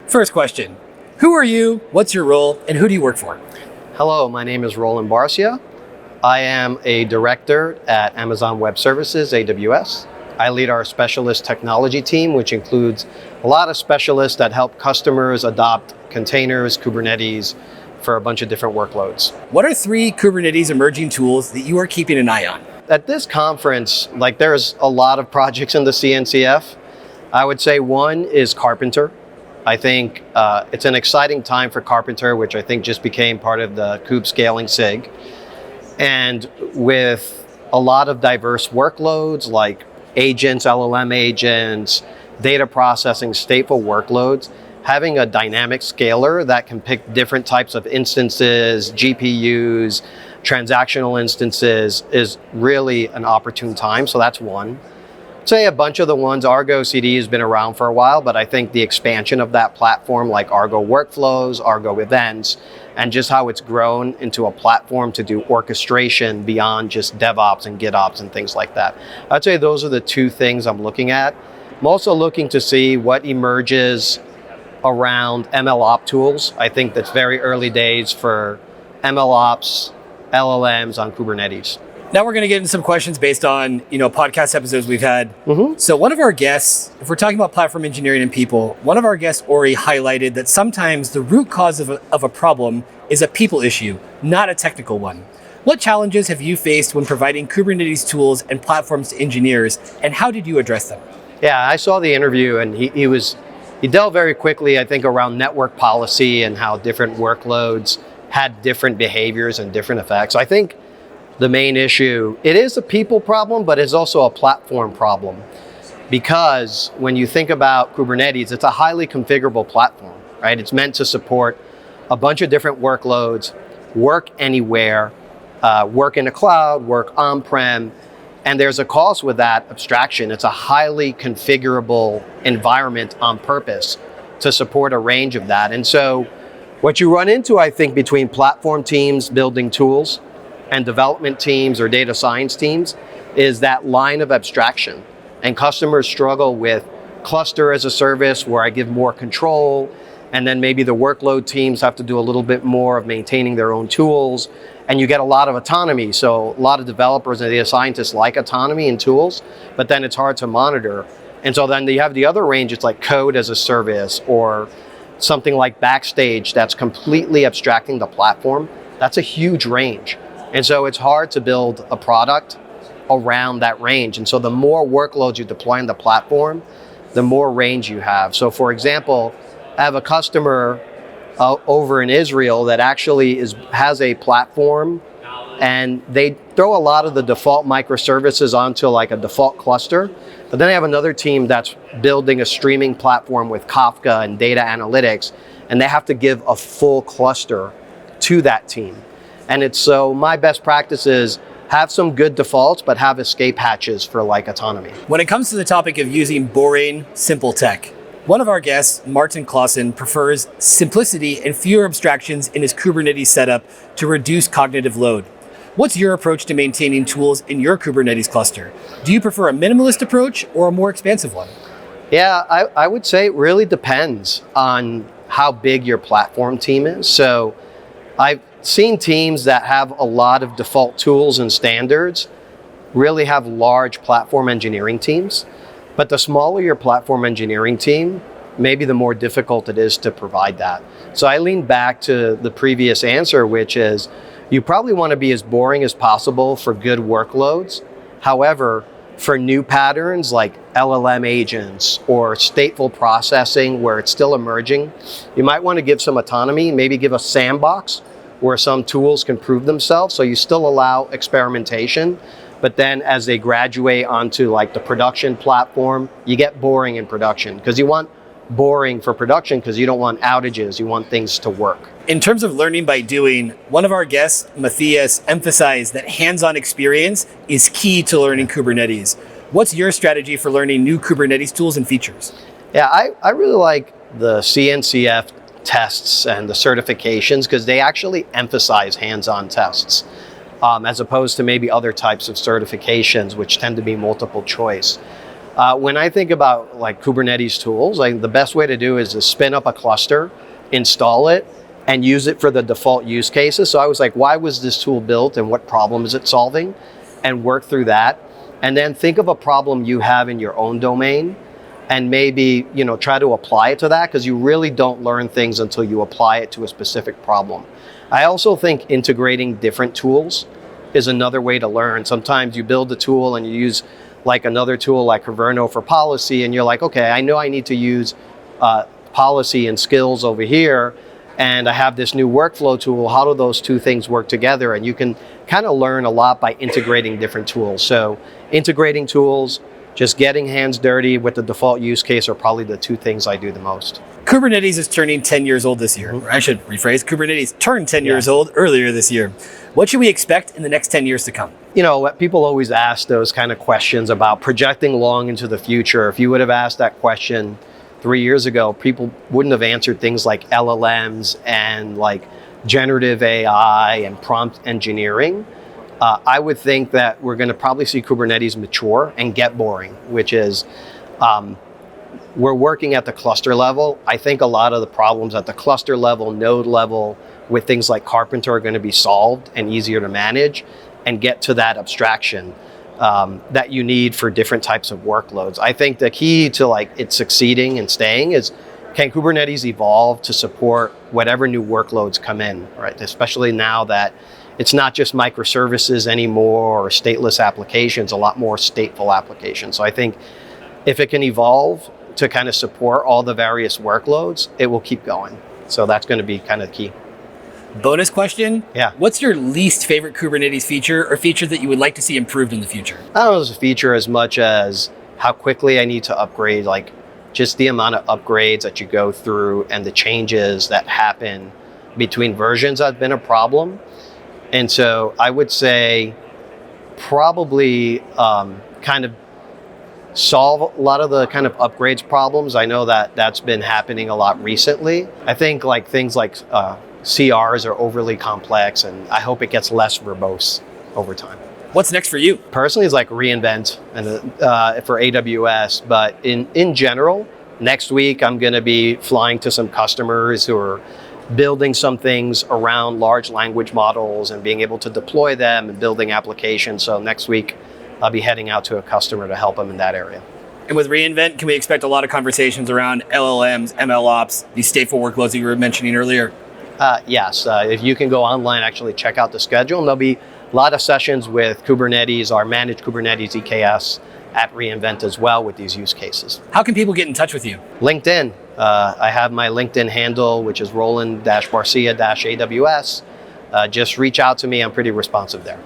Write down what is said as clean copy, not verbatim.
First question, who are you, what's your role, and who do you work for? Hello, my name is Roland Barcia. I am a director at Amazon Web Services, AWS. I lead our specialist technology team, which includes a lot of specialists that help customers adopt containers, Kubernetes, for a bunch of different workloads. What are 3 Kubernetes emerging tools that you are keeping an eye on? At this conference, there's a lot of projects in the CNCF. I would say one is Carpenter. I think it's an exciting time for Carpenter, which I think just became part of the kube scaling SIG. And with a lot of diverse workloads like agents, LLM agents, data processing, stateful workloads, having a dynamic scaler that can pick different types of instances, GPUs, transactional instances is really an opportune time. So that's one. Say a bunch of the ones, Argo CD has been around for a while, but I think the expansion of that platform like Argo Workflows, Argo Events, and just how it's grown into a platform to do orchestration beyond just DevOps and GitOps and things like that. I'd say those are the 2 things I'm looking at. I'm also looking to see what emerges around MLOps tools. I think that's very early days for MLOps, LLMs on Kubernetes. Now we're going to get into some questions based on, podcast episodes we've had. So one of our guests, if we're talking about platform engineering and people, one of our guests, Ori, highlighted that sometimes the root cause of a problem is a people issue, not a technical one. What challenges have you faced when providing Kubernetes tools and platforms to engineers, and how did you address them? Yeah, I saw the interview, and he delved very quickly, I think, around network policy and how different workloads had different behaviors and different effects. I think the main issue, it is a people problem, but it's also a platform problem. Because when you think about Kubernetes, it's a highly configurable platform, right? It's meant to support a bunch of different workloads, work anywhere, work in the cloud, work on-prem, and there's a cost with that abstraction. It's a highly configurable environment on purpose to support a range of that. And so what you run into, I think, between platform teams building tools and development teams or data science teams is that line of abstraction. And customers struggle with cluster as a service where I give more control, and then maybe the workload teams have to do a little bit more of maintaining their own tools, and you get a lot of autonomy. So a lot of developers and data scientists like autonomy and tools, but then it's hard to monitor. And so then you have the other range, it's like code as a service or something like Backstage that's completely abstracting the platform. That's a huge range. And so it's hard to build a product around that range. And so the more workloads you deploy in the platform, the more range you have. So for example, I have a customer over in Israel that actually has a platform, and they throw a lot of the default microservices onto like a default cluster. But then I have another team that's building a streaming platform with Kafka and data analytics, and they have to give a full cluster to that team. And so my best practice is have some good defaults, but have escape hatches for like autonomy. When it comes to the topic of using boring, simple tech, one of our guests, Martin Clausen, prefers simplicity and fewer abstractions in his Kubernetes setup to reduce cognitive load. What's your approach to maintaining tools in your Kubernetes cluster? Do you prefer a minimalist approach or a more expansive one? Yeah, I would say it really depends on how big your platform team is. So I've seen teams that have a lot of default tools and standards really have large platform engineering teams. But the smaller your platform engineering team, maybe the more difficult it is to provide that. So I lean back to the previous answer, which is you probably want to be as boring as possible for good workloads. However, for new patterns like LLM agents or stateful processing where it's still emerging, you might want to give some autonomy, maybe give a sandbox where some tools can prove themselves. So you still allow experimentation, but then as they graduate onto like the production platform, you get boring in production because you want boring for production because you don't want outages, you want things to work. In terms of learning by doing, one of our guests, Matthias, emphasized that hands-on experience is key to learning Kubernetes. What's your strategy for learning new Kubernetes tools and features? Yeah, I really like the CNCF tests and the certifications because they actually emphasize hands-on tests as opposed to maybe other types of certifications which tend to be multiple choice. When I think about like Kubernetes tools, like the best way to do is to spin up a cluster, install it, and use it for the default use cases. So I was like, why was this tool built and what problem is it solving? And work through that. And then think of a problem you have in your own domain and maybe, try to apply it to that, because you really don't learn things until you apply it to a specific problem. I also think integrating different tools is another way to learn. Sometimes you build a tool and you use like another tool like Kyverno for policy, and you're like, okay, I know I need to use policy and skills over here, and I have this new workflow tool. How do those two things work together? And you can kind of learn a lot by integrating different tools. So integrating tools, just getting hands dirty with the default use case are probably the two things I do the most. Kubernetes is turning 10 years old this year. Or I should rephrase, Kubernetes turned 10 years old earlier this year. What should we expect in the next 10 years to come? People always ask those kind of questions about projecting long into the future. If you would have asked that question 3 years ago, people wouldn't have answered things like LLMs and like generative AI and prompt engineering. I would think that we're going to probably see Kubernetes mature and get boring, which is we're working at the cluster level. I think a lot of the problems at the cluster level, node level, with things like Carpenter are going to be solved and easier to manage and get to that abstraction that you need for different types of workloads. I think the key to like it succeeding and staying is, can Kubernetes evolve to support whatever new workloads come in, right? Especially now that it's not just microservices anymore or stateless applications, a lot more stateful applications. So I think if it can evolve to kind of support all the various workloads, it will keep going. So that's going to be kind of key. Bonus question. Yeah. What's your least favorite Kubernetes feature or feature that you would like to see improved in the future? I don't know if it's a feature as much as how quickly I need to upgrade, like just the amount of upgrades that you go through and the changes that happen between versions have been a problem. And so I would say probably kind of solve a lot of the kind of upgrades problems. I know that that's been happening a lot recently. I think like things like CRs are overly complex, and I hope it gets less verbose over time. What's next for you? Personally, it's like reInvent and for AWS, but in general, next week I'm going to be flying to some customers who are building some things around large language models and being able to deploy them and building applications. So next week I'll be heading out to a customer to help them in that area. And with reInvent, can we expect a lot of conversations around LLMs, MLOps, these stateful workloads that you were mentioning earlier? Yes, if you can go online, actually check out the schedule, and there'll be a lot of sessions with Kubernetes, our managed Kubernetes EKS at reInvent as well with these use cases. How can people get in touch with you? LinkedIn. I have my LinkedIn handle, which is Roland-Barcia-AWS. Just reach out to me. I'm pretty responsive there.